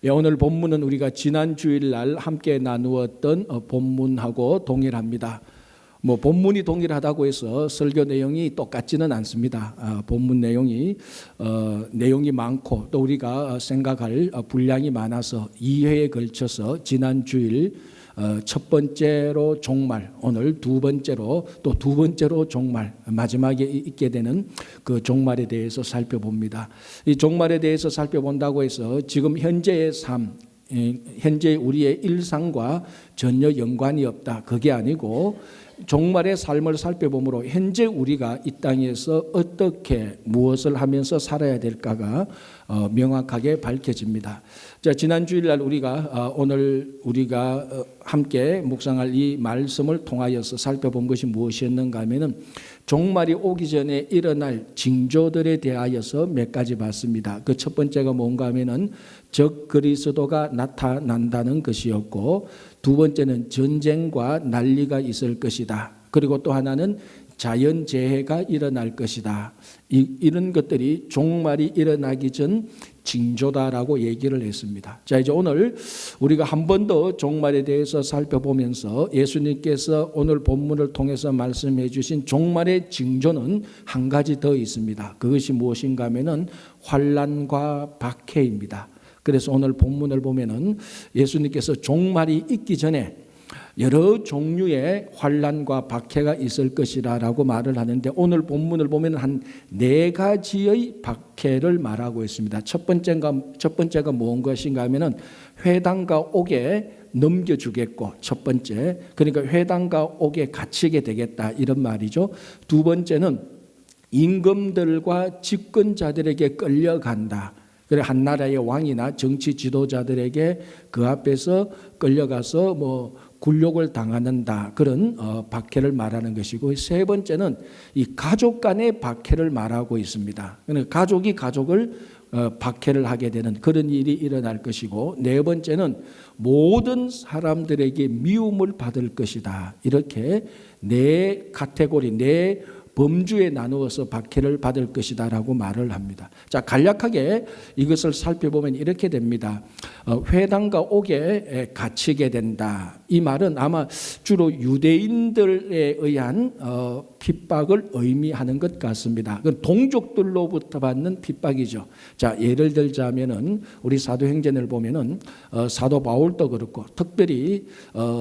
오늘 본문은 우리가 지난 주일날 함께 나누었던 본문하고 동일합니다. 본문이 동일하다고 해서 설교 내용이 똑같지는 않습니다. 본문 내용이 많고 또 우리가 생각할 분량이 많아서 2회에 걸쳐서 지난 주일 첫 번째로 종말, 오늘 두 번째로 종말, 마지막에 있게 되는 그 종말에 대해서 살펴봅니다. 이 종말에 대해서 살펴본다고 해서 지금 현재의 삶, 현재 우리의 일상과 전혀 연관이 없다. 그게 아니고 종말의 삶을 살펴보므로 현재 우리가 이 땅에서 어떻게 무엇을 하면서 살아야 될까가 명확하게 밝혀집니다. 자, 지난 주일날 오늘 우리가 함께 묵상할 이 말씀을 통하여서 살펴본 것이 무엇이었는가 하면은 종말이 오기 전에 일어날 징조들에 대하여서 몇 가지 봤습니다. 그 첫 번째가 뭔가 하면은 적 그리스도가 나타난다는 것이었고, 두 번째는 전쟁과 난리가 있을 것이다. 그리고 또 하나는 자연재해가 일어날 것이다. 이런 것들이 종말이 일어나기 전 징조다라고 얘기를 했습니다. 자, 이제 오늘 우리가 한 번 더 종말에 대해서 살펴보면서 예수님께서 오늘 본문을 통해서 말씀해 주신 종말의 징조는 한 가지 더 있습니다. 그것이 무엇인가 하면은 환난과 박해입니다. 그래서 오늘 본문을 보면은 예수님께서 종말이 있기 전에 여러 종류의 환난과 박해가 있을 것이라고 말을 하는데, 오늘 본문을 보면 한 네 가지의 박해를 말하고 있습니다. 첫 번째가 무슨 것인가 하면은 회당과 옥에 넘겨주겠고, 첫 번째, 그러니까 회당과 옥에 갇히게 되겠다, 이런 말이죠. 두 번째는 임금들과 집권자들에게 끌려간다. 그래, 한 나라의 왕이나 정치 지도자들에게 그 앞에서 끌려가서 굴욕을 당하는다, 그런 박해를 말하는 것이고, 세 번째는 이 가족 간의 박해를 말하고 있습니다. 그러니까 가족이 가족을 박해를 하게 되는 그런 일이 일어날 것이고, 네 번째는 모든 사람들에게 미움을 받을 것이다. 이렇게 네 카테고리, 네 범주에 나누어서 박해를 받을 것이다라고 말을 합니다. 자, 간략하게 이것을 살펴보면 이렇게 됩니다. 회당과 옥에 갇히게 된다. 이 말은 아마 주로 유대인들에 의한 핍박을 의미하는 것 같습니다. 그건 동족들로부터 받는 핍박이죠. 자, 예를 들자면은 우리 사도행전을 보면은 사도 바울도 그렇고, 특별히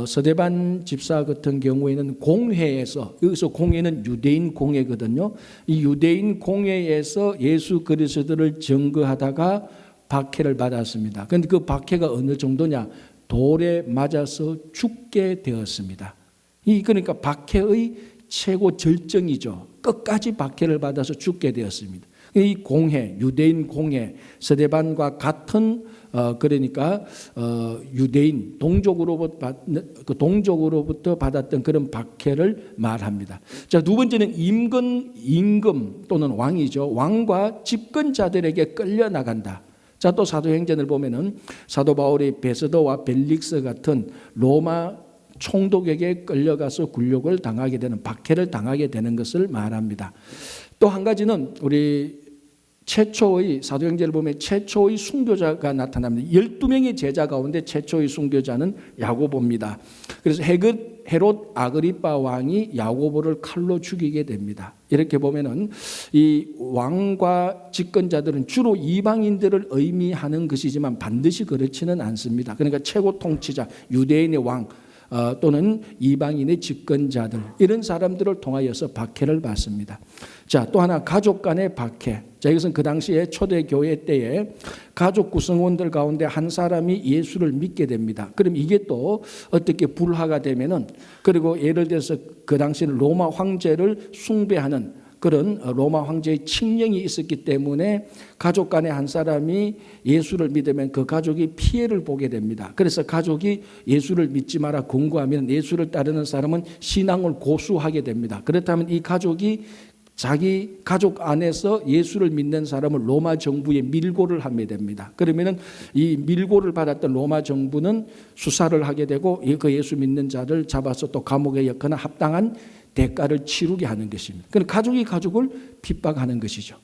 서대반 집사 같은 경우에는 공회에서, 여기서 공회는 유대인 공회거든요. 이 유대인 공회에서 예수 그리스도를 증거하다가 박해를 받았습니다. 그런데 그 박해가 어느 정도냐? 돌에 맞아서 죽게 되었습니다. 그러니까 박해의 최고 절정이죠. 끝까지 박해를 받아서 죽게 되었습니다. 이 공회, 유대인 공회, 서대반과 같은 그러니까 유대인 동족으로부터 받았던 그런 박해를 말합니다. 자, 두 번째는 임금 또는 왕이죠. 왕과 집권자들에게 끌려 나간다. 자, 또 사도행전을 보면은 사도 바울이 베스도와 벨릭스 같은 로마 총독에게 끌려가서 굴욕을 당하게 되는, 박해를 당하게 되는 것을 말합니다. 또 한 가지는 우리 최초의, 사도행전을 보면 최초의 순교자가 나타납니다. 12명의 제자 가운데 최초의 순교자는 야고보입니다. 그래서 헤롯 아그리빠 왕이 야고보를 칼로 죽이게 됩니다. 이렇게 보면은 이 왕과 집권자들은 주로 이방인들을 의미하는 것이지만 반드시 그렇지는 않습니다. 그러니까 최고 통치자, 유대인의 왕 또는 이방인의 집권자들, 이런 사람들을 통하여서 박해를 받습니다. 자, 또 하나 가족 간의 박해. 자, 이것은 그 당시에 초대교회 때에 가족 구성원들 가운데 한 사람이 예수를 믿게 됩니다. 그럼 이게 또 어떻게 불화가 되면은, 그리고 예를 들어서 그 당시에는 로마 황제를 숭배하는 그런 로마 황제의 칙령이 있었기 때문에 가족 간에 한 사람이 예수를 믿으면 그 가족이 피해를 보게 됩니다. 그래서 가족이 예수를 믿지 마라 권고하면 예수를 따르는 사람은 신앙을 고수하게 됩니다. 그렇다면 이 가족이 자기 가족 안에서 예수를 믿는 사람을 로마 정부에 밀고를 하게 됩니다. 그러면은 이 밀고를 받았던 로마 정부는 수사를 하게 되고 그 예수 믿는 자를 잡아서 또 감옥에 넣거나 합당한 대가를 치르게 하는 것입니다. 그러니까 가족이 가족을 핍박하는 것이죠.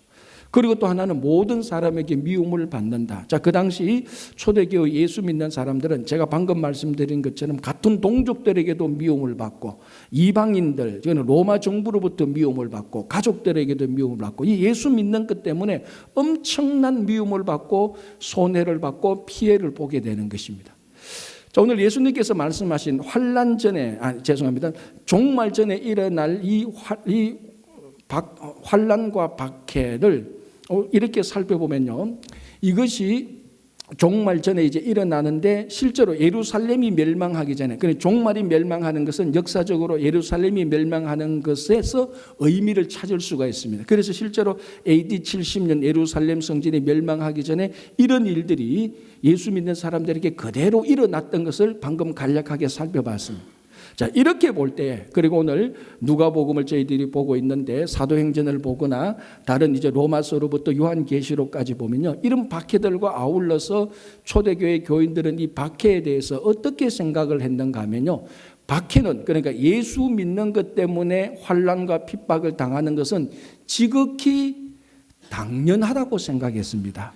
그리고 또 하나는 모든 사람에게 미움을 받는다. 자, 그 당시 초대교회 예수 믿는 사람들은 제가 방금 말씀드린 것처럼 같은 동족들에게도 미움을 받고, 이방인들, 로마 정부로부터 미움을 받고, 가족들에게도 미움을 받고, 이 예수 믿는 것 때문에 엄청난 미움을 받고 손해를 받고 피해를 보게 되는 것입니다. 자, 오늘 예수님께서 말씀하신 환난 전에, 종말 전에 일어날 이 환난과 박해를 이렇게 살펴보면요, 이것이 종말 전에 이제 일어나는데 실제로 예루살렘이 멸망하기 전에, 그러니까 종말이 멸망하는 것은 역사적으로 예루살렘이 멸망하는 것에서 의미를 찾을 수가 있습니다. 그래서 실제로 AD 70년 예루살렘 성전이 멸망하기 전에 이런 일들이 예수 믿는 사람들에게 그대로 일어났던 것을 방금 간략하게 살펴봤습니다. 자, 이렇게 볼 때, 그리고 오늘 누가복음을 저희들이 보고 있는데 사도행전을 보거나 다른 이제 로마서로부터 요한계시록까지 보면요, 이런 박해들과 아울러서 초대교회 교인들은 이 박해에 대해서 어떻게 생각을 했는가 하면요, 박해는, 그러니까 예수 믿는 것 때문에 환난과 핍박을 당하는 것은 지극히 당연하다고 생각했습니다.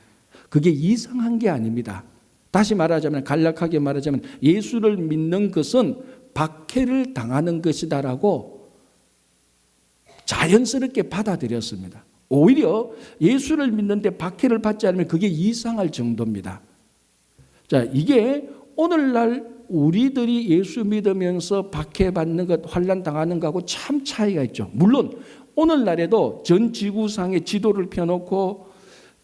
그게 이상한 게 아닙니다. 다시 말하자면, 간략하게 말하자면 예수를 믿는 것은 박해를 당하는 것이다라고 자연스럽게 받아들였습니다. 오히려 예수를 믿는데 박해를 받지 않으면 그게 이상할 정도입니다. 자, 이게 오늘날 우리들이 예수 믿으면서 박해받는 것, 환난 당하는 것하고 참 차이가 있죠. 물론 오늘날에도 전 지구상의 지도를 펴놓고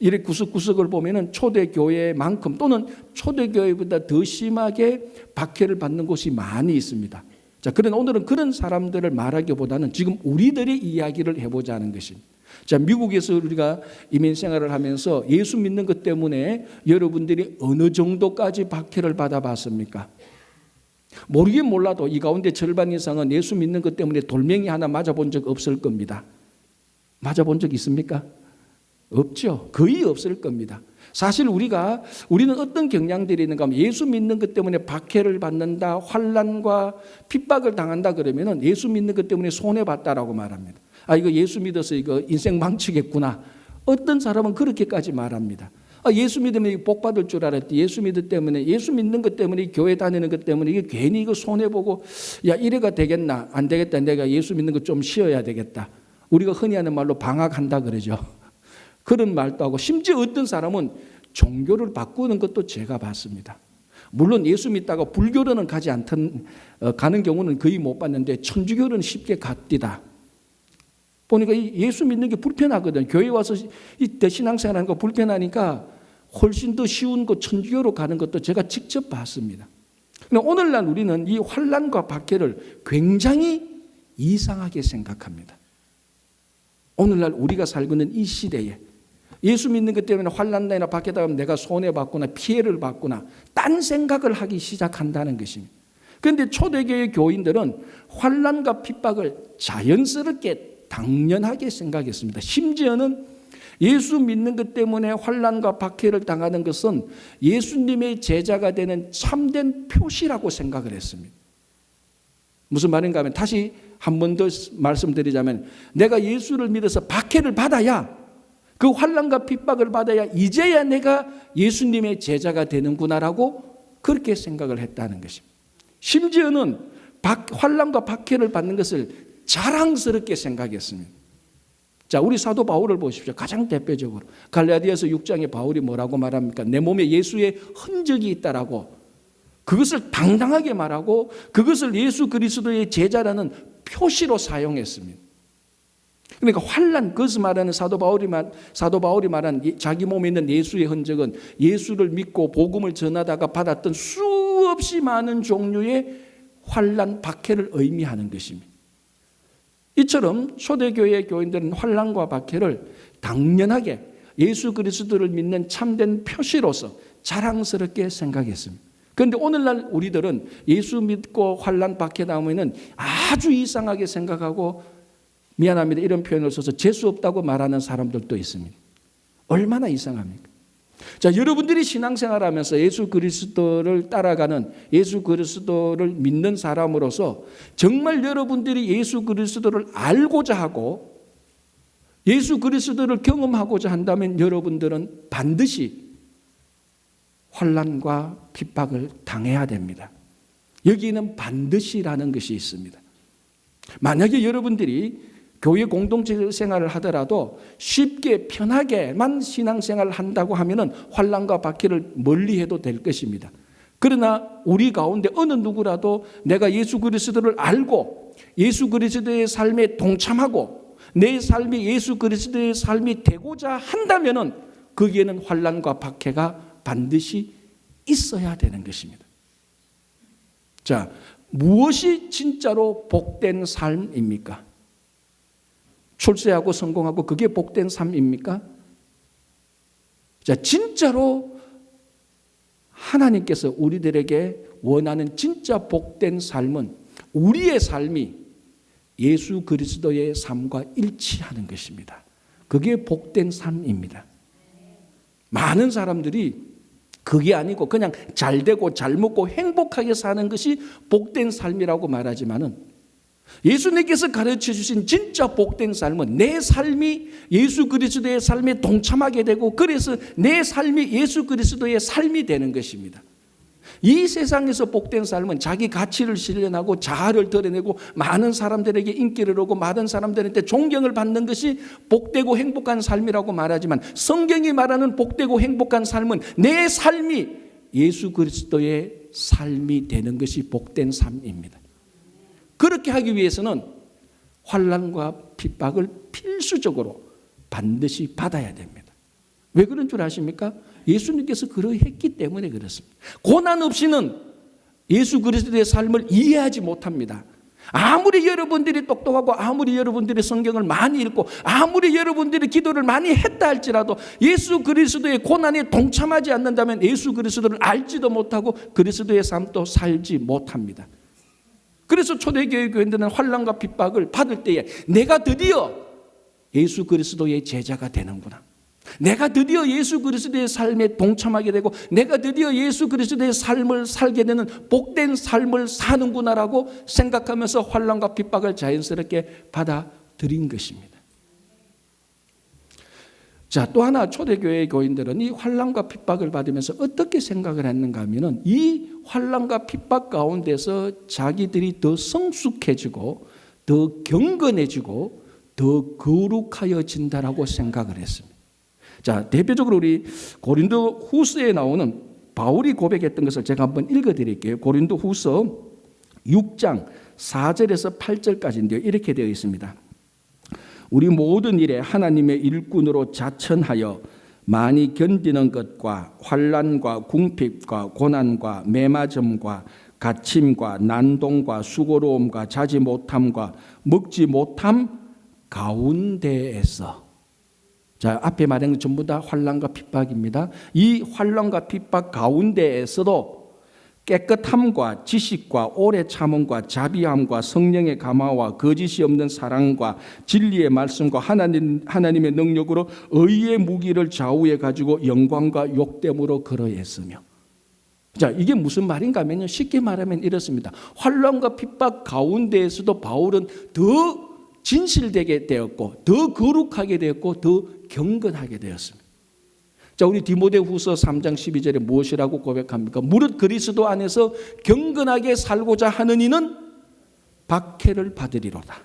이렇게 구석구석을 보면은 초대교회만큼 또는 초대교회보다 더 심하게 박해를 받는 곳이 많이 있습니다. 자, 그런데 오늘은 그런 사람들을 말하기보다는 지금 우리들의 이야기를 해보자는 것입니다. 자, 미국에서 우리가 이민 생활을 하면서 예수 믿는 것 때문에 여러분들이 어느 정도까지 박해를 받아봤습니까? 모르긴 몰라도 이 가운데 절반 이상은 예수 믿는 것 때문에 돌멩이 하나 맞아본 적 없을 겁니다. 맞아본 적 있습니까? 없죠. 거의 없을 겁니다. 사실 우리는 어떤 경향들이 있는가 하면 예수 믿는 것 때문에 박해를 받는다, 환난과 핍박을 당한다 그러면은 예수 믿는 것 때문에 손해봤다라고 말합니다. 아, 이거 예수 믿어서 이거 인생 망치겠구나. 어떤 사람은 그렇게까지 말합니다. 아, 예수 믿으면 복 받을 줄 알았지. 예수 믿는 것 때문에 교회 다니는 것 때문에 이게 괜히 이거 손해보고 야, 이래가 되겠나? 안 되겠다. 내가 예수 믿는 거 좀 쉬어야 되겠다. 우리가 흔히 하는 말로 방학한다 그러죠. 그런 말도 하고, 심지어 어떤 사람은 종교를 바꾸는 것도 제가 봤습니다. 물론 예수 믿다가 불교로는 가는 경우는 거의 못 봤는데 천주교는 쉽게 갔디다. 보니까 예수 믿는 게 불편하거든. 교회 와서 신앙생활하는 거 불편하니까 훨씬 더 쉬운 거 천주교로 가는 것도 제가 직접 봤습니다. 그런데 오늘날 우리는 이 환난과 박해를 굉장히 이상하게 생각합니다. 오늘날 우리가 살고 있는 이 시대에 예수 믿는 것 때문에 환난이나 박해당하면 내가 손해받거나 피해를 받거나 딴 생각을 하기 시작한다는 것입니다. 그런데 초대교회 교인들은 환난과 핍박을 자연스럽게 당연하게 생각했습니다. 심지어는 예수 믿는 것 때문에 환난과 박해를 당하는 것은 예수님의 제자가 되는 참된 표시라고 생각을 했습니다. 무슨 말인가 하면 다시 한 번 더 말씀드리자면, 내가 예수를 믿어서 박해를 받아야, 그 환난과 핍박을 받아야 이제야 내가 예수님의 제자가 되는구나라고 그렇게 생각을 했다는 것입니다. 심지어는 환난과 박해를 받는 것을 자랑스럽게 생각했습니다. 자, 우리 사도 바울을 보십시오. 가장 대표적으로 갈라디아서 6장에 바울이 뭐라고 말합니까? 내 몸에 예수의 흔적이 있다라고, 그것을 당당하게 말하고 그것을 예수 그리스도의 제자라는 표시로 사용했습니다. 그러니까 환난, 그것을 말하는 사도 바울이 말한 자기 몸에 있는 예수의 흔적은 예수를 믿고 복음을 전하다가 받았던 수없이 많은 종류의 환난, 박해를 의미하는 것입니다. 이처럼 초대교회 교인들은 환난과 박해를 당연하게 예수 그리스도를 믿는 참된 표시로서 자랑스럽게 생각했습니다. 그런데 오늘날 우리들은 예수 믿고 환난 박해 당하면은 아주 이상하게 생각하고, 미안합니다, 이런 표현을 써서 재수 없다고 말하는 사람들도 있습니다. 얼마나 이상합니까? 자, 여러분들이 신앙생활하면서 예수 그리스도를 따라가는, 예수 그리스도를 믿는 사람으로서 정말 여러분들이 예수 그리스도를 알고자 하고 예수 그리스도를 경험하고자 한다면 여러분들은 반드시 환난과 핍박을 당해야 됩니다. 여기는 반드시라는 것이 있습니다. 만약에 여러분들이 교회 공동체 생활을 하더라도 쉽게 편하게만 신앙생활을 한다고 하면 환난과 박해를 멀리해도 될 것입니다. 그러나 우리 가운데 어느 누구라도 내가 예수 그리스도를 알고 예수 그리스도의 삶에 동참하고 내 삶이 예수 그리스도의 삶이 되고자 한다면 거기에는 환난과 박해가 반드시 있어야 되는 것입니다. 자, 무엇이 진짜로 복된 삶입니까? 출세하고 성공하고 그게 복된 삶입니까? 자, 진짜로 하나님께서 우리들에게 원하는 진짜 복된 삶은 우리의 삶이 예수 그리스도의 삶과 일치하는 것입니다. 그게 복된 삶입니다. 많은 사람들이 그게 아니고 그냥 잘 되고 잘 먹고 행복하게 사는 것이 복된 삶이라고 말하지만은 예수님께서 가르쳐 주신 진짜 복된 삶은 내 삶이 예수 그리스도의 삶에 동참하게 되고 그래서 내 삶이 예수 그리스도의 삶이 되는 것입니다. 이 세상에서 복된 삶은 자기 가치를 실현하고 자아를 드러내고 많은 사람들에게 인기를 얻고 많은 사람들한테 존경을 받는 것이 복되고 행복한 삶이라고 말하지만 성경이 말하는 복되고 행복한 삶은 내 삶이 예수 그리스도의 삶이 되는 것이 복된 삶입니다. 그렇게 하기 위해서는 환난과 핍박을 필수적으로 반드시 받아야 됩니다. 왜 그런 줄 아십니까? 예수님께서 그러했기 때문에 그렇습니다. 고난 없이는 예수 그리스도의 삶을 이해하지 못합니다. 아무리 여러분들이 똑똑하고 아무리 여러분들이 성경을 많이 읽고 아무리 여러분들이 기도를 많이 했다 할지라도 예수 그리스도의 고난에 동참하지 않는다면 예수 그리스도를 알지도 못하고 그리스도의 삶도 살지 못합니다. 그래서 초대교회 교인들은 환난과 핍박을 받을 때에 내가 드디어 예수 그리스도의 제자가 되는구나. 내가 드디어 예수 그리스도의 삶에 동참하게 되고 내가 드디어 예수 그리스도의 삶을 살게 되는 복된 삶을 사는구나라고 생각하면서 환난과 핍박을 자연스럽게 받아들인 것입니다. 자, 또 하나 초대교회 교인들은 이 환난과 핍박을 받으면서 어떻게 생각을 했는가 하면은 이 환난과 핍박 가운데서 자기들이 더 성숙해지고 더 경건해지고 더 거룩하여진다라고 생각을 했습니다. 자, 대표적으로 우리 고린도 후서에 나오는 바울이 고백했던 것을 제가 한번 읽어드릴게요. 고린도 후서 6장 4절에서 8절까지인데요. 이렇게 되어 있습니다. 우리 모든 일에 하나님의 일꾼으로 자천하여 많이 견디는 것과 환난과 궁핍과 고난과 매맞음과 갇힘과 난동과 수고로움과 자지 못함과 먹지 못함 가운데에서, 자, 앞에 말한 것 전부 다 환난과 핍박입니다. 이 환난과 핍박 가운데에서도 깨끗함과 지식과 오래 참음과 자비함과 성령의 감화와 거짓이 없는 사랑과 진리의 말씀과 하나님의 능력으로 의의 무기를 좌우에 가지고 영광과 욕됨으로 걸어했으며. 자, 이게 무슨 말인가 하면요, 쉽게 말하면 이렇습니다. 환난과 핍박 가운데에서도 바울은 더 진실되게 되었고 더 거룩하게 되었고 더 경건하게 되었습니다. 자, 우리 디모데후서 3장 12절에 무엇이라고 고백합니까? 무릇 그리스도 안에서 경건하게 살고자 하는 이는 박해를 받으리로다.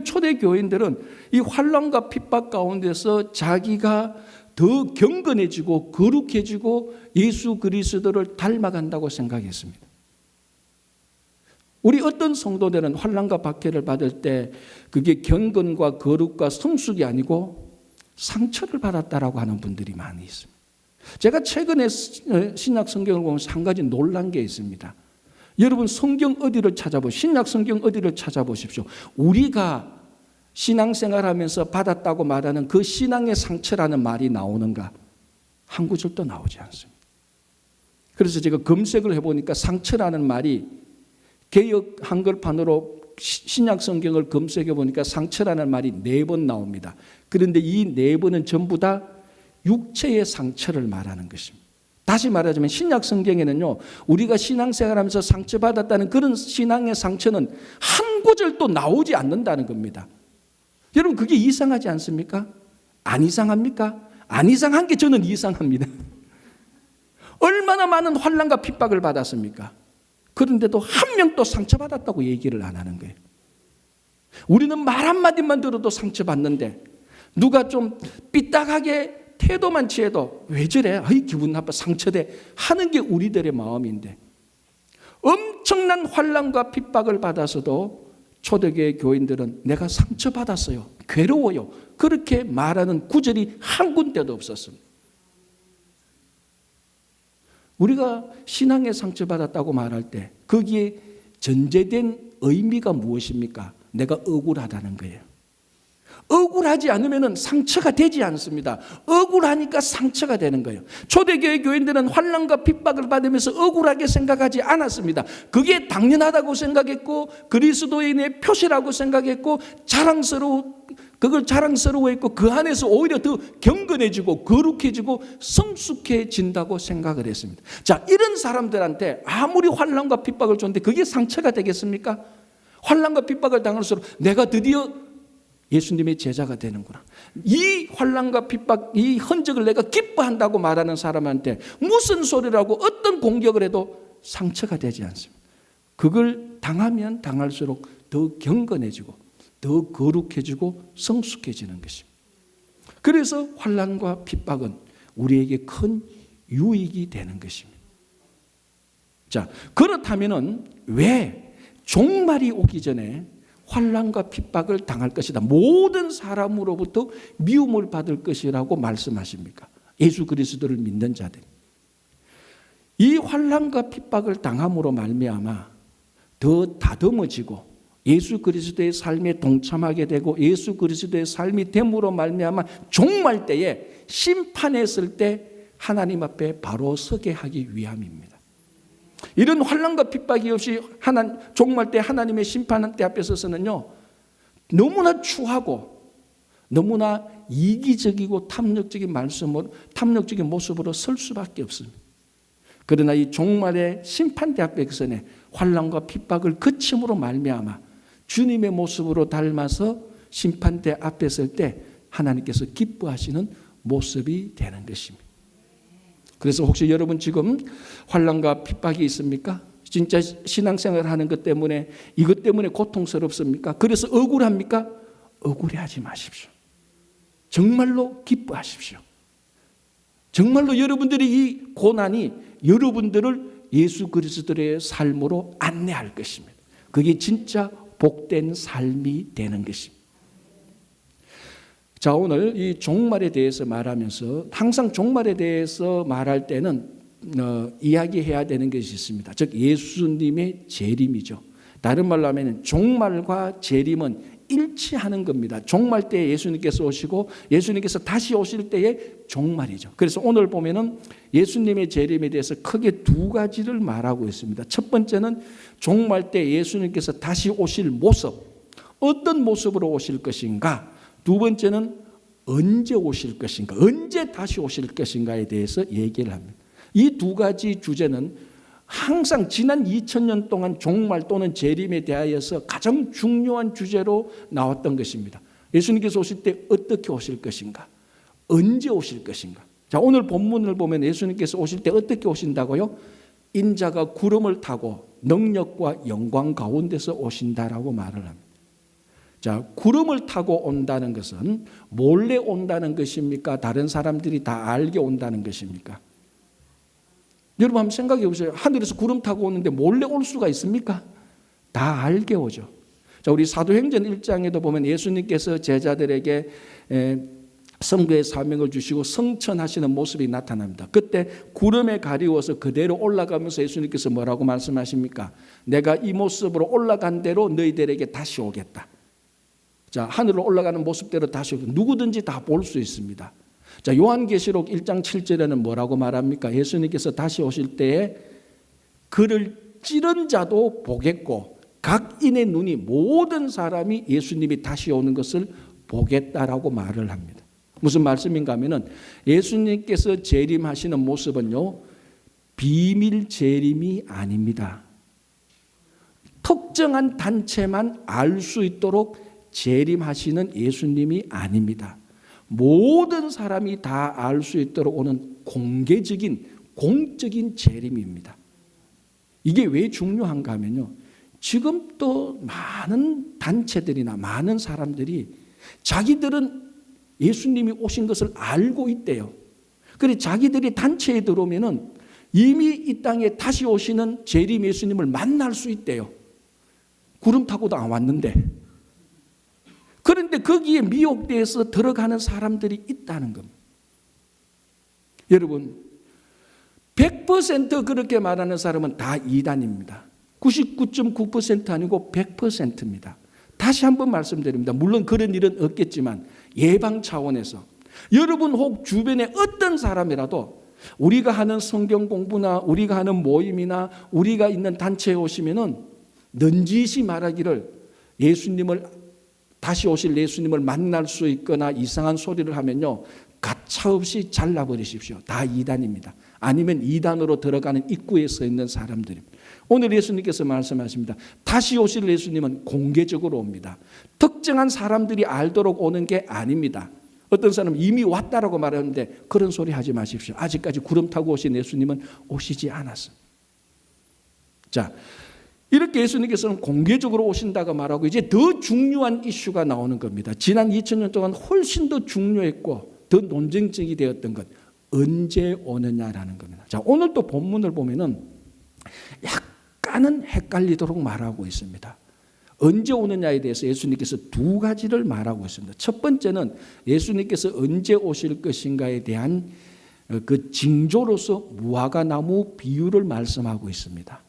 초대 교인들은 이 환난과 핍박 가운데서 자기가 더 경건해지고 거룩해지고 예수 그리스도를 닮아간다고 생각했습니다. 우리 어떤 성도들은 환난과 박해를 받을 때 그게 경건과 거룩과 성숙이 아니고 상처를 받았다라고 하는 분들이 많이 있습니다. 제가 최근에 신약 성경을 보면서 한 가지 놀란 게 있습니다. 여러분 성경 어디를 찾아보십시오. 신약 성경 어디를 찾아보십시오. 우리가 신앙생활하면서 받았다고 말하는 그 신앙의 상처라는 말이 나오는가? 한 구절도 나오지 않습니다. 그래서 제가 검색을 해보니까 상처라는 말이 개역 한글판으로 신약 성경을 검색해 보니까 상처라는 말이 4번 나옵니다. 그런데 이 4번은 전부 다 육체의 상처를 말하는 것입니다. 다시 말하자면 신약 성경에는요, 우리가 신앙생활하면서 상처받았다는 그런 신앙의 상처는 한 구절도 나오지 않는다는 겁니다. 여러분 그게 이상하지 않습니까? 안 이상합니까? 안 이상한 게 저는 이상합니다. 얼마나 많은 환난과 핍박을 받았습니까? 그런데도 한 명도 상처받았다고 얘기를 안 하는 거예요. 우리는 말 한마디만 들어도 상처받는데 누가 좀 삐딱하게 태도만 취해도 왜 저래? 아이 기분 나빠 상처돼 하는 게 우리들의 마음인데 엄청난 환난과 핍박을 받아서도 초대교회 교인들은 내가 상처받았어요. 괴로워요. 그렇게 말하는 구절이 한 군데도 없었습니다. 우리가 신앙에 상처받았다고 말할 때 거기에 전제된 의미가 무엇입니까? 내가 억울하다는 거예요. 억울하지 않으면 상처가 되지 않습니다. 억울하니까 상처가 되는 거예요. 초대교회 교인들은 환난과 핍박을 받으면서 억울하게 생각하지 않았습니다. 그게 당연하다고 생각했고 그리스도인의 표시라고 생각했고 그걸 자랑스러워했고 그 안에서 오히려 더 경건해지고 거룩해지고 성숙해진다고 생각을 했습니다. 자, 이런 사람들한테 아무리 환난과 핍박을 줬는데 그게 상처가 되겠습니까? 환난과 핍박을 당할수록 내가 드디어 예수님의 제자가 되는구나. 이 환난과 핍박, 이 흔적을 내가 기뻐한다고 말하는 사람한테 무슨 소리라고 어떤 공격을 해도 상처가 되지 않습니다. 그걸 당하면 당할수록 더 경건해지고 더 거룩해지고 성숙해지는 것입니다. 그래서 환난과 핍박은 우리에게 큰 유익이 되는 것입니다. 자, 그렇다면은 왜 종말이 오기 전에 환난과 핍박을 당할 것이다. 모든 사람으로부터 미움을 받을 것이라고 말씀하십니까? 예수 그리스도를 믿는 자들. 이 환난과 핍박을 당함으로 말미암아 더 다듬어지고 예수 그리스도의 삶에 동참하게 되고 예수 그리스도의 삶이 됨으로 말미암아 종말 때에 심판했을 때 하나님 앞에 바로 서게 하기 위함입니다. 이런 환난과 핍박이 없이 종말 때 하나님의 심판 때 앞에 서서는요 너무나 추하고 너무나 이기적이고 탐욕적인 모습으로 설 수밖에 없습니다. 그러나 이 종말의 심판대 앞에서는 환난과 핍박을 거침으로 말미암아 주님의 모습으로 닮아서 심판대 앞에 설 때 하나님께서 기뻐하시는 모습이 되는 것입니다. 그래서 혹시 여러분 지금 환난과 핍박이 있습니까? 진짜 신앙생활 하는 것 때문에 이것 때문에 고통스럽습니까? 그래서 억울합니까? 억울해하지 마십시오. 정말로 기뻐하십시오. 정말로 여러분들의 이 고난이 여러분들을 예수 그리스도의 삶으로 안내할 것입니다. 그게 진짜 복된 삶이 되는 것입니다. 자, 오늘 이 종말에 대해서 말하면서 항상 종말에 대해서 말할 때는 이야기해야 되는 것이 있습니다. 즉 예수님의 재림이죠. 다른 말로 하면 종말과 재림은 일치하는 겁니다. 종말 때에 예수님께서 오시고 예수님께서 다시 오실 때에 종말이죠. 그래서 오늘 보면은 예수님의 재림에 대해서 크게 두 가지를 말하고 있습니다. 첫 번째는 종말 때 예수님께서 다시 오실 모습, 어떤 모습으로 오실 것인가. 두 번째는 언제 오실 것인가, 언제 다시 오실 것인가에 대해서 얘기를 합니다. 이 두 가지 주제는 항상 지난 2000년 동안 종말 또는 재림에 대하여서 가장 중요한 주제로 나왔던 것입니다. 예수님께서 오실 때 어떻게 오실 것인가, 언제 오실 것인가. 자, 오늘 본문을 보면 예수님께서 오실 때 어떻게 오신다고요? 인자가 구름을 타고 능력과 영광 가운데서 오신다라고 말을 합니다. 자, 구름을 타고 온다는 것은 몰래 온다는 것입니까? 다른 사람들이 다 알게 온다는 것입니까? 여러분 한번 생각해 보세요. 하늘에서 구름 타고 오는데 몰래 올 수가 있습니까? 다 알게 오죠. 자, 우리 사도행전 1장에도 보면 예수님께서 제자들에게 선교의 사명을 주시고 성천하시는 모습이 나타납니다. 그때 구름에 가리워서 그대로 올라가면서 예수님께서 뭐라고 말씀하십니까? 내가 이 모습으로 올라간 대로 너희들에게 다시 오겠다. 자, 하늘로 올라가는 모습대로 다시 오겠다. 누구든지 다 볼 수 있습니다. 자, 요한계시록 1장 7절에는 뭐라고 말합니까? 예수님께서 다시 오실 때에 그를 찌른 자도 보겠고 각인의 눈이 모든 사람이 예수님이 다시 오는 것을 보겠다라고 말을 합니다. 무슨 말씀인가 하면은 예수님께서 재림하시는 모습은요 비밀 재림이 아닙니다. 특정한 단체만 알 수 있도록 재림하시는 예수님이 아닙니다. 모든 사람이 다 알 수 있도록 오는 공개적인 공적인 재림입니다. 이게 왜 중요한가 하면요, 지금 또 많은 단체들이나 많은 사람들이 자기들은 예수님이 오신 것을 알고 있대요. 그래서 자기들이 단체에 들어오면은 이미 이 땅에 다시 오시는 재림 예수님을 만날 수 있대요. 구름 타고도 안 왔는데. 그런데 거기에 미혹돼서 들어가는 사람들이 있다는 겁니다. 여러분, 100% 그렇게 말하는 사람은 다 이단입니다. 99.9% 아니고 100%입니다. 다시 한번 말씀드립니다. 물론 그런 일은 없겠지만 예방 차원에서 여러분 혹 주변에 어떤 사람이라도 우리가 하는 성경 공부나 우리가 하는 모임이나 우리가 있는 단체에 오시면은 넌지시 말하기를 예수님을 다시 오실 예수님을 만날 수 있거나 이상한 소리를 하면요, 가차없이 잘라버리십시오. 다 이단입니다. 아니면 이단으로 들어가는 입구에 서 있는 사람들입니다. 오늘 예수님께서 말씀하십니다. 다시 오실 예수님은 공개적으로 옵니다. 특정한 사람들이 알도록 오는 게 아닙니다. 어떤 사람은 이미 왔다라고 말하는데 그런 소리 하지 마십시오. 아직까지 구름 타고 오신 예수님은 오시지 않았습니다. 자, 이렇게 예수님께서는 공개적으로 오신다고 말하고 이제 더 중요한 이슈가 나오는 겁니다. 지난 2000년 동안 훨씬 더 중요했고 더 논쟁적이 되었던 것, 언제 오느냐라는 겁니다. 자, 오늘 또 본문을 보면은 약간은 헷갈리도록 말하고 있습니다. 언제 오느냐에 대해서 예수님께서 두 가지를 말하고 있습니다. 첫 번째는 예수님께서 언제 오실 것인가에 대한 그 징조로서 무화과 나무 비유를 말씀하고 있습니다.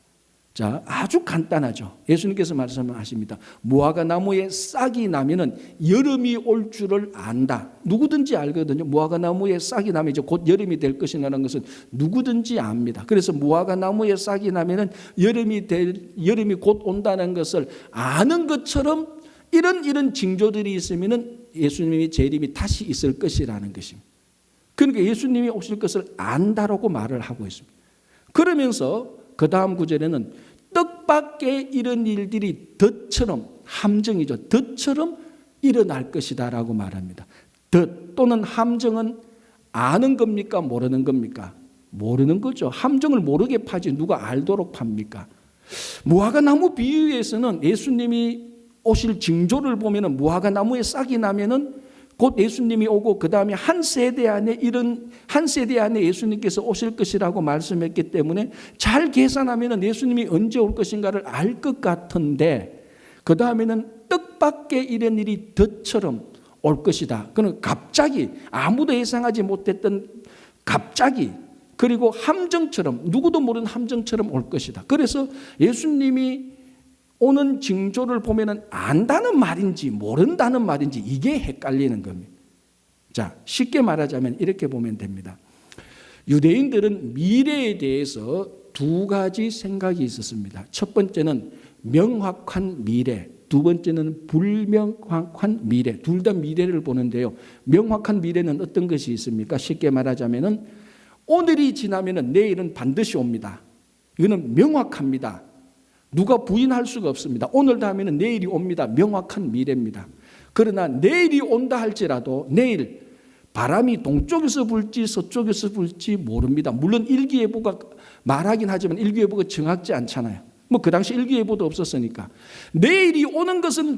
자, 아주 간단하죠. 예수님께서 말씀하십니다. 무화과 나무에 싹이 나면은 여름이 올 줄을 안다. 누구든지 알거든요. 무화과 나무에 싹이 나면 이제 곧 여름이 될 것이라는 것은 누구든지 압니다. 그래서 무화과 나무에 싹이 나면은 여름이 곧 온다는 것을 아는 것처럼 이런 징조들이 있으면은 예수님이 재림이 다시 있을 것이라는 것입니다. 그러니까 예수님이 오실 것을 안다라고 말을 하고 있습니다. 그러면서 그 다음 구절에는 뜻밖의 이런 일들이 덫처럼, 함정이죠. 덫처럼 일어날 것이다 라고 말합니다. 덫 또는 함정은 아는 겁니까? 모르는 겁니까? 모르는 거죠. 함정을 모르게 파지 누가 알도록 팝니까? 무화과 나무 비유에서는 예수님이 오실 징조를 보면은 무화과 나무에 싹이 나면은 곧 예수님이 오고 그 다음에 한 세대 안에 예수님께서 오실 것이라고 말씀했기 때문에 잘 계산하면 예수님이 언제 올 것인가를 알 것 같은데 그 다음에는 뜻밖의 이런 일이 덫처럼 올 것이다. 그는 갑자기 아무도 예상하지 못했던 갑자기 그리고 함정처럼 누구도 모르는 함정처럼 올 것이다. 그래서 예수님이 오는 징조를 보면은 안다는 말인지 모른다는 말인지 이게 헷갈리는 겁니다. 자, 쉽게 말하자면 이렇게 보면 됩니다. 유대인들은 미래에 대해서 두 가지 생각이 있었습니다. 첫 번째는 명확한 미래, 두 번째는 불명확한 미래. 둘 다 미래를 보는데요. 명확한 미래는 어떤 것이 있습니까? 쉽게 말하자면은 오늘이 지나면은 내일은 반드시 옵니다. 이거는 명확합니다. 누가 부인할 수가 없습니다. 오늘 다음에는 내일이 옵니다. 명확한 미래입니다. 그러나 내일이 온다 할지라도 내일 바람이 동쪽에서 불지 서쪽에서 불지 모릅니다. 물론 일기예보가 말하긴 하지만 일기예보가 정확지 않잖아요. 뭐 그 당시 일기예보도 없었으니까. 내일이 오는 것은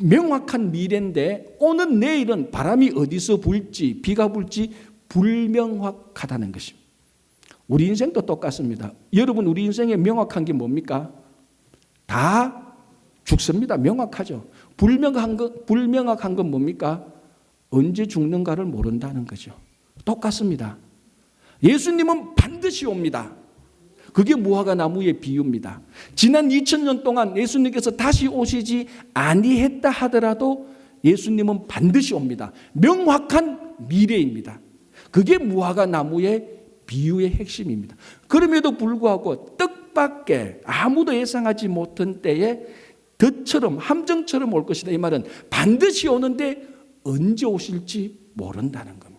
명확한 미래인데 오는 내일은 바람이 어디서 불지 비가 불지 불명확하다는 것입니다. 우리 인생도 똑같습니다. 여러분 우리 인생에 명확한 게 뭡니까? 다 죽습니다. 명확하죠. 불명확한 건 뭡니까? 언제 죽는가를 모른다는 거죠. 똑같습니다. 예수님은 반드시 옵니다. 그게 무화과 나무의 비유입니다. 지난 2000년 동안 예수님께서 다시 오시지 아니했다 하더라도 예수님은 반드시 옵니다. 명확한 미래입니다. 그게 무화과 나무의 비유의 핵심입니다. 그럼에도 불구하고 뜻밖의 아무도 예상하지 못한 때에 덫처럼 함정처럼 올 것이다. 이 말은 반드시 오는데 언제 오실지 모른다는 겁니다.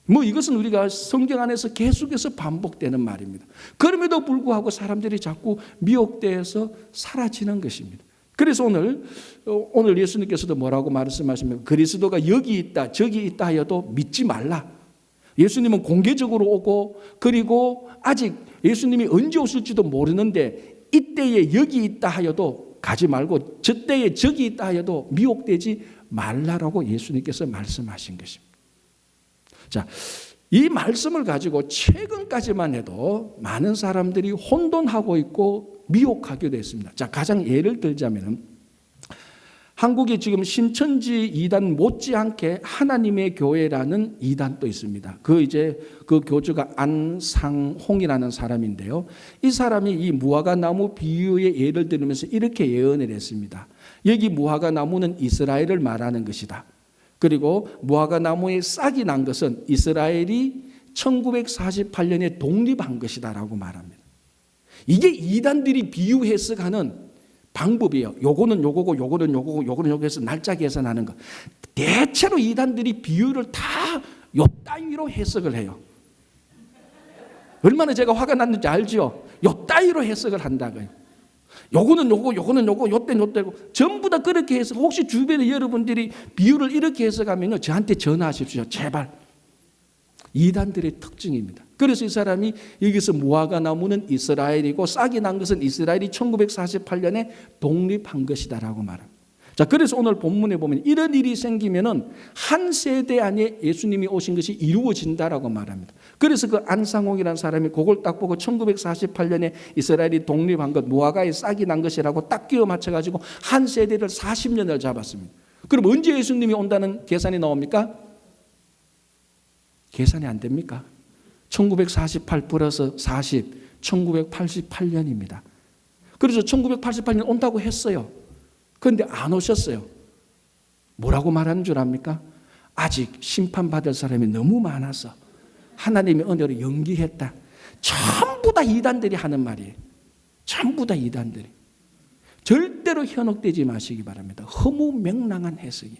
뭐 이것은 우리가 성경 안에서 계속해서 반복되는 말입니다. 그럼에도 불구하고 사람들이 자꾸 미혹되어서 사라지는 것입니다. 그래서 오늘 예수님께서도 뭐라고 말씀하시면 그리스도가 여기 있다 저기 있다 하여도 믿지 말라. 예수님은 공개적으로 오고 그리고 아직 예수님이 언제 오실지도 모르는데 이때에 여기 있다 하여도 가지 말고 저때에 저기 있다 하여도 미혹되지 말라라고 예수님께서 말씀하신 것입니다. 자, 이 말씀을 가지고 최근까지만 해도 많은 사람들이 혼돈하고 있고 미혹하기도 했습니다. 자, 가장 예를 들자면 한국에 지금 신천지 이단 못지않게 하나님의 교회라는 이단도 있습니다. 그 교주가 안상홍이라는 사람인데요. 이 사람이 이 무화과 나무 비유의 예를 들으면서 이렇게 예언을 했습니다. 여기 무화과 나무는 이스라엘을 말하는 것이다. 그리고 무화과 나무에 싹이 난 것은 이스라엘이 1948년에 독립한 것이다라고 말합니다. 이게 이단들이 비유 해석하는 방법이에요. 요거는 요거고 요거는 요거고 요거는 요거 해서 날짜 계산하는 거. 대체로 이단들이 비유를 다 요 따위로 해석을 해요. 얼마나 제가 화가 났는지 알죠? 요 따위로 해석을 한다고요. 요거는 요거 요거는 요거 요때는 요때고 전부 다 그렇게 해서 혹시 주변에 여러분들이 비유를 이렇게 해석하면요 저한테 전화하십시오. 제발. 이단들의 특징입니다. 그래서 이 사람이 여기서 무화과 나무는 이스라엘이고 싹이 난 것은 이스라엘이 1948년에 독립한 것이다라고 말합니다. 자, 그래서 오늘 본문에 보면 이런 일이 생기면은 한 세대 안에 예수님이 오신 것이 이루어진다라고 말합니다. 그래서 그 안상홍이라는 사람이 그걸 딱 보고 1948년에 이스라엘이 독립한 것, 무화과에 싹이 난 것이라고 딱 끼워 맞춰가지고 한 세대를 40년을 잡았습니다. 그럼 언제 예수님이 온다는 계산이 나옵니까? 계산이 안 됩니까? 1948 플러스 40, 1988년입니다. 그래서 1988년 온다고 했어요. 그런데 안 오셨어요. 뭐라고 말하는 줄 압니까? 아직 심판받을 사람이 너무 많아서 하나님의 은혜로 연기했다. 전부 다 이단들이 하는 말이에요. 전부 다 이단들이. 절대로 현혹되지 마시기 바랍니다. 허무맹랑한 해석이.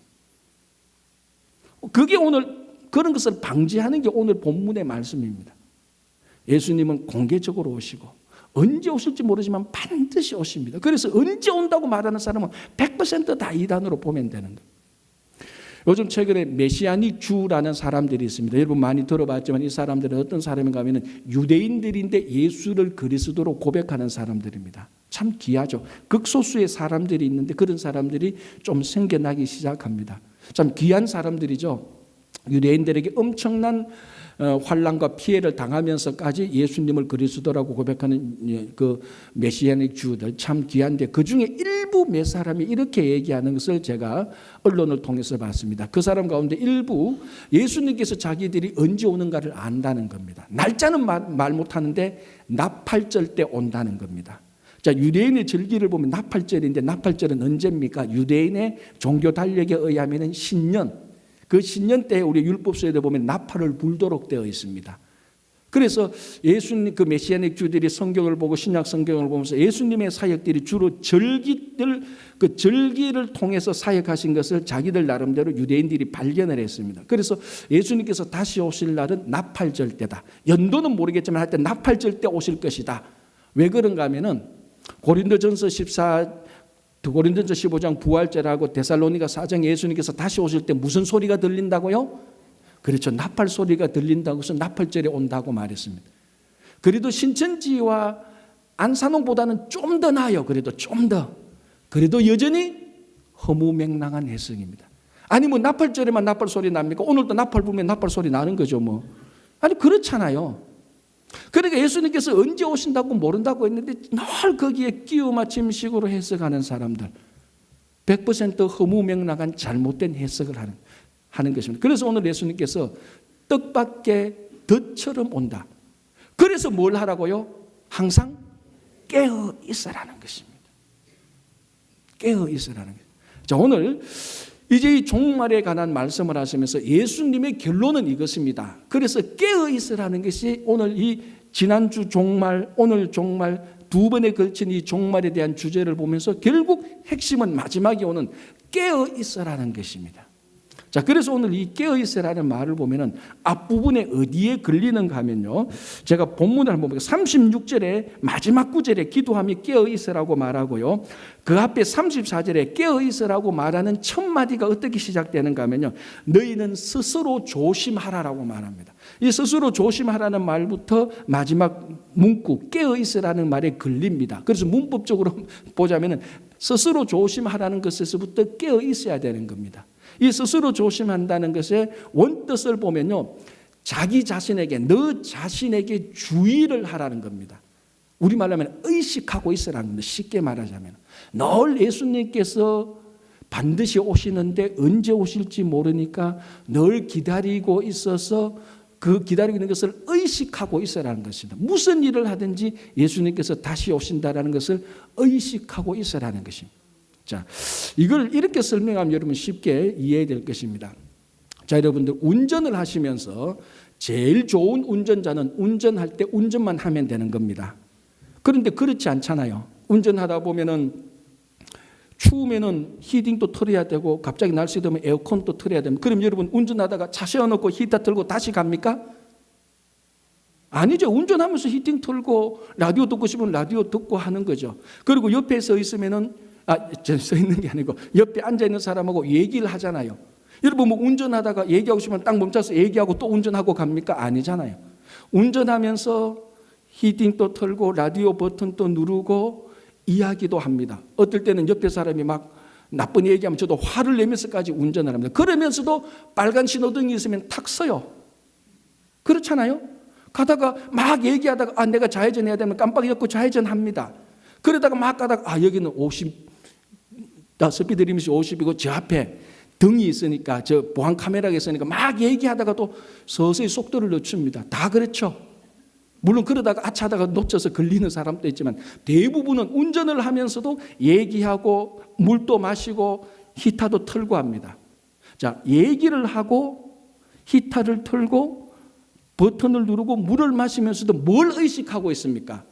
그게 오늘 그런 것을 방지하는 게 오늘 본문의 말씀입니다. 예수님은 공개적으로 오시고 언제 오실지 모르지만 반드시 오십니다. 그래서 언제 온다고 말하는 사람은 100%다 이단으로 보면 되는 거예요. 요즘 최근에 메시아닉 주라는 사람들이 있습니다. 여러분 많이 들어봤지만 이 사람들은 어떤 사람인가 하면 유대인들인데 예수를 그리스도로 고백하는 사람들입니다. 참 귀하죠. 극소수의 사람들이 있는데 그런 사람들이 좀 생겨나기 시작합니다. 참 귀한 사람들이죠. 유대인들에게 엄청난 환난과 피해를 당하면서까지 예수님을 그리스도라고 고백하는 그 메시아닉 주들 참 귀한데 그중에 일부 몇 사람이 이렇게 얘기하는 것을 제가 언론을 통해서 봤습니다. 그 사람 가운데 일부 예수님께서 자기들이 언제 오는가를 안다는 겁니다. 날짜는 말 못하는데 나팔절 때 온다는 겁니다. 자, 유대인의 절기를 보면 나팔절인데 나팔절은 언제입니까? 유대인의 종교 달력에 의하면 신년, 그 신년 때 우리 율법서에 보면 나팔을 불도록 되어 있습니다. 그래서 예수님 그 메시아닉 주들이 성경을 보고 신약 성경을 보면서 예수님의 사역들이 주로 그 절기를 통해서 사역하신 것을 자기들 나름대로 유대인들이 발견을 했습니다. 그래서 예수님께서 다시 오실 날은 나팔절 때다. 연도는 모르겠지만 하여튼 나팔절 때 오실 것이다. 왜 그런가 하면은 고린도전서 15장 부활절하고 데살로니가 4장 예수님께서 다시 오실 때 무슨 소리가 들린다고요? 그렇죠. 나팔 소리가 들린다고 해서 나팔절에 온다고 말했습니다. 그래도 신천지와 안산홍보다는 좀 더 나아요. 그래도 좀 더. 그래도 여전히 허무맹랑한 해석입니다. 아니 뭐 나팔절에만 나팔 소리 납니까? 오늘도 나팔 불면 나팔 소리 나는 거죠 뭐. 아니 그렇잖아요. 그러니까 예수님께서 언제 오신다고 모른다고 했는데 늘 거기에 끼워 맞춤 식으로 해석하는 사람들 100% 허무맹랑한 잘못된 해석을 하는 것입니다. 그래서 오늘 예수님께서 뜻밖의 덫처럼 온다. 그래서 뭘 하라고요? 항상 깨어 있으라는 것입니다. 깨어 있으라는 것. 자, 오늘 이제 이 종말에 관한 말씀을 하시면서 예수님의 결론은 이것입니다. 그래서 깨어 있으라는 것이 오늘 이 지난주 종말, 오늘 종말 두 번에 걸친 이 종말에 대한 주제를 보면서 결국 핵심은 마지막에 오는 깨어 있으라는 것입니다. 자, 그래서 오늘 이 깨어있으라는 말을 보면은 앞부분에 어디에 걸리는가 하면요. 제가 본문을 한번 보니까 36절에 마지막 구절에 기도하며 깨어있으라고 말하고요. 그 앞에 34절에 깨어있으라고 말하는 첫 마디가 어떻게 시작되는가 하면요. 너희는 스스로 조심하라라고 말합니다. 이 스스로 조심하라는 말부터 마지막 문구 깨어있으라는 말에 걸립니다. 그래서 문법적으로 보자면은 스스로 조심하라는 것에서부터 깨어있어야 되는 겁니다. 이 스스로 조심한다는 것의 원뜻을 보면요. 자기 자신에게, 너 자신에게 주의를 하라는 겁니다. 우리말로 하면 의식하고 있으라는 겁니다. 쉽게 말하자면. 늘 예수님께서 반드시 오시는데 언제 오실지 모르니까 늘 기다리고 있어서 그 기다리고 있는 것을 의식하고 있으라는 것입니다. 무슨 일을 하든지 예수님께서 다시 오신다는 것을 의식하고 있으라는 것입니다. 자, 이걸 이렇게 설명하면 여러분 쉽게 이해될 것입니다. 자, 여러분들 운전을 하시면서 제일 좋은 운전자는 운전할 때 운전만 하면 되는 겁니다. 그런데 그렇지 않잖아요. 운전하다 보면은 추우면은 히팅도 틀어야 되고 갑자기 날씨 더우면 에어컨도 틀어야 됩니다. 그럼 여러분 운전하다가 차 세워놓고 히터 틀고 다시 갑니까? 아니죠. 운전하면서 히팅 틀고 라디오 듣고 싶으면 라디오 듣고 하는 거죠. 그리고 옆에 서 있으면은 서 있는 게 아니고 옆에 앉아 있는 사람하고 얘기를 하잖아요. 여러분 뭐 운전하다가 얘기하고 싶으면 딱 멈춰서 얘기하고 또 운전하고 갑니까? 아니잖아요. 운전하면서 히팅도 틀고 라디오 버튼도 누르고 이야기도 합니다. 어떨 때는 옆에 사람이 막 나쁜 얘기하면 저도 화를 내면서까지 운전을 합니다. 그러면서도 빨간 신호등이 있으면 탁 서요. 그렇잖아요. 가다가 막 얘기하다가 내가 좌회전 해야 되면 깜빡 잊고 좌회전 합니다. 그러다가 막 가다가 여기는 50, 스피드 리밋이 50이고 저 앞에 등이 있으니까 저 보안 카메라가 있으니까 막 얘기하다가도 서서히 속도를 늦춥니다. 다 그렇죠. 물론 그러다가 아차하다가 놓쳐서 걸리는 사람도 있지만 대부분은 운전을 하면서도 얘기하고 물도 마시고 히터도 틀고 합니다. 자, 얘기를 하고 히터를 틀고 버튼을 누르고 물을 마시면서도 뭘 의식하고 있습니까?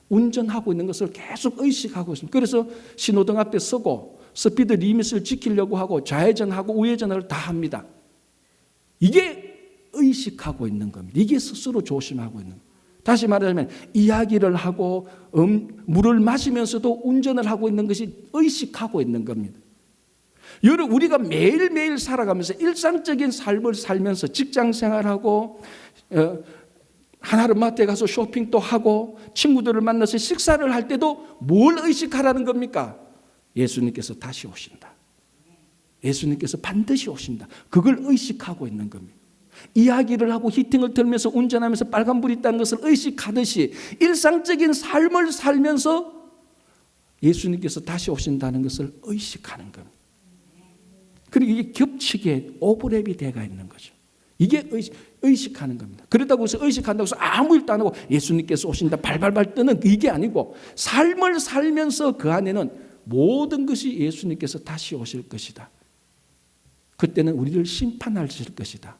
운전하고 있는 것을 계속 의식하고 있습니다. 그래서 신호등 앞에 서고 스피드 리밋을 지키려고 하고 좌회전하고 우회전을 다 합니다. 이게 의식하고 있는 겁니다. 이게 스스로 조심하고 있는 겁니다. 다시 말하자면 이야기를 하고 물을 마시면서도 운전을 하고 있는 것이 의식하고 있는 겁니다. 여러분 우리가 매일매일 살아가면서 일상적인 삶을 살면서 직장 생활하고 하나로마트에 가서 쇼핑도 하고 친구들을 만나서 식사를 할 때도 뭘 의식하라는 겁니까? 예수님께서 다시 오신다. 예수님께서 반드시 오신다. 그걸 의식하고 있는 겁니다. 이야기를 하고 히팅을 틀면서 운전하면서 빨간불이 있다는 것을 의식하듯이 일상적인 삶을 살면서 예수님께서 다시 오신다는 것을 의식하는 겁니다. 그리고 이게 겹치게 오버랩이 돼가 있는 거죠. 이게 의식하는 겁니다. 그렇다고 해서 의식한다고 해서 아무 일도 안 하고 예수님께서 오신다 발발발 뜨는 이게 아니고 삶을 살면서 그 안에는 모든 것이 예수님께서 다시 오실 것이다. 그때는 우리를 심판하실 것이다.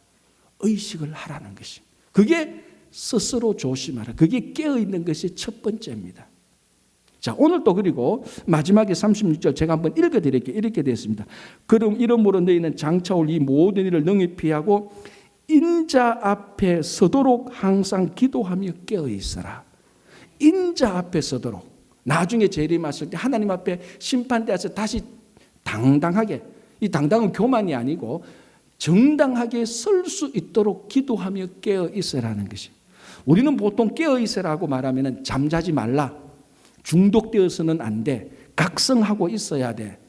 의식을 하라는 것입니다. 그게 스스로 조심하라. 그게 깨어있는 것이 첫 번째입니다. 자, 오늘 또 그리고 마지막에 36절 제가 한번 읽어드릴게요. 이렇게 되어 있습니다. 그럼 이러므로 너희는 장차 올 이 모든 일을 능히 피하고 인자 앞에 서도록 항상 기도하며 깨어있어라. 인자 앞에 서도록. 나중에 재림하실 때 하나님 앞에 심판대에서 다시 당당하게, 이 당당은 교만이 아니고 정당하게 설 수 있도록 기도하며 깨어있으라는 것이. 우리는 보통 깨어있으라고 말하면 잠자지 말라. 중독되어서는 안 돼. 각성하고 있어야 돼.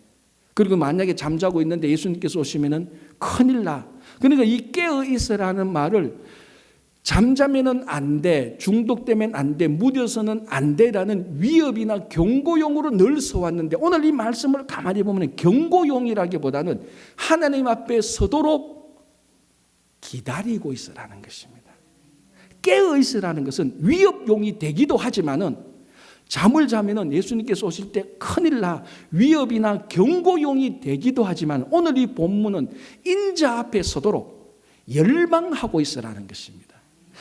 그리고 만약에 잠자고 있는데 예수님께서 오시면 큰일 나. 그러니까 이 깨어있으라는 말을 잠자면은 안 돼, 중독되면 안 돼, 무뎌서는 안 돼라는 위협이나 경고용으로 늘 써왔는데 오늘 이 말씀을 가만히 보면 경고용이라기보다는 하나님 앞에 서도록 기다리고 있으라는 것입니다. 깨어있으라는 것은 위협용이 되기도 하지만은 잠을 자면은 예수님께서 오실 때 큰일 나 위협이나 경고용이 되기도 하지만 오늘 이 본문은 인자 앞에 서도록 열망하고 있으라는 것입니다.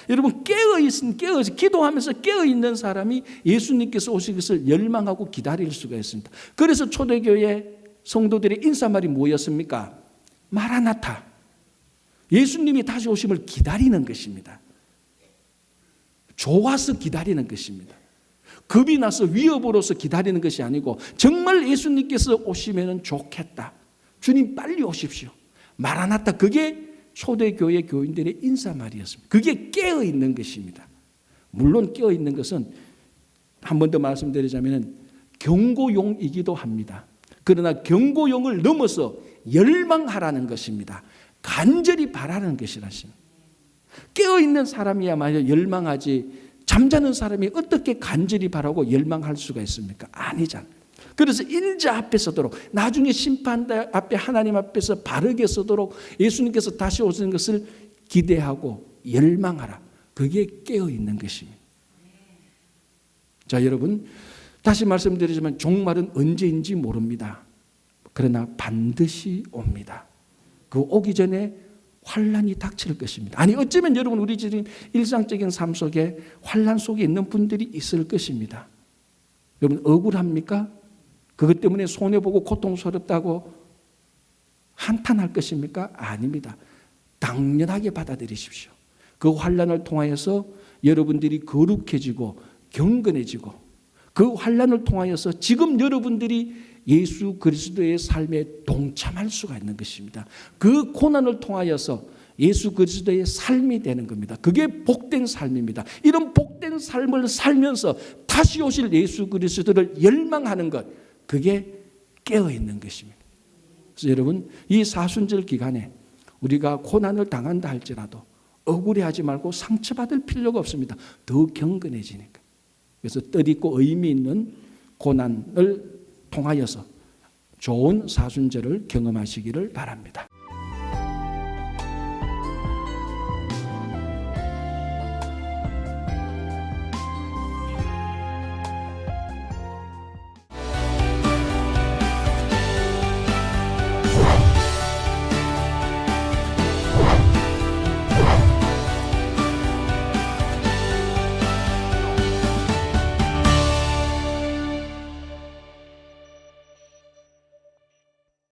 여러분 깨어있은 기도하면서 깨어있는 사람이 예수님께서 오실 것을 열망하고 기다릴 수가 있습니다. 그래서 초대교회 성도들의 인사말이 뭐였습니까? 마라나타. 예수님이 다시 오심을 기다리는 것입니다. 좋아서 기다리는 것입니다. 겁이 나서 위협으로서 기다리는 것이 아니고 정말 예수님께서 오시면 좋겠다. 주님 빨리 오십시오. 마라나타, 그게 초대교회 교인들의 인사말이었습니다. 그게 깨어있는 것입니다. 물론 깨어있는 것은 한 번 더 말씀드리자면 경고용이기도 합니다. 그러나 경고용을 넘어서 열망하라는 것입니다. 간절히 바라는 것이라십니다. 깨어있는 사람이야말로 열망하지 잠자는 사람이 어떻게 간절히 바라고 열망할 수가 있습니까? 아니잖아요. 그래서 인자 앞에 서도록, 나중에 심판 앞에 하나님 앞에서 바르게 서도록 예수님께서 다시 오시는 것을 기대하고 열망하라. 그게 깨어있는 것입니다. 자, 여러분, 다시 말씀드리지만 종말은 언제인지 모릅니다. 그러나 반드시 옵니다. 그 오기 전에 환난이 닥칠 것입니다. 아니, 어쩌면 여러분, 우리 지금 일상적인 삶 속에 환난 속에 있는 분들이 있을 것입니다. 여러분, 억울합니까? 그것 때문에 손해보고 고통스럽다고 한탄할 것입니까? 아닙니다. 당연하게 받아들이십시오. 그 환난을 통하여서 여러분들이 거룩해지고 경건해지고, 그 환난을 통하여서 지금 여러분들이 예수 그리스도의 삶에 동참할 수가 있는 것입니다. 그 고난을 통하여서 예수 그리스도의 삶이 되는 겁니다. 그게 복된 삶입니다. 이런 복된 삶을 살면서 다시 오실 예수 그리스도를 열망하는 것, 그게 깨어있는 것입니다. 그래서 여러분, 이 사순절 기간에 우리가 고난을 당한다 할지라도 억울해하지 말고 상처받을 필요가 없습니다. 더 경건해지니까. 그래서 뜻있고 의미 있는 고난을 통하여서 좋은 사순절을 경험하시기를 바랍니다.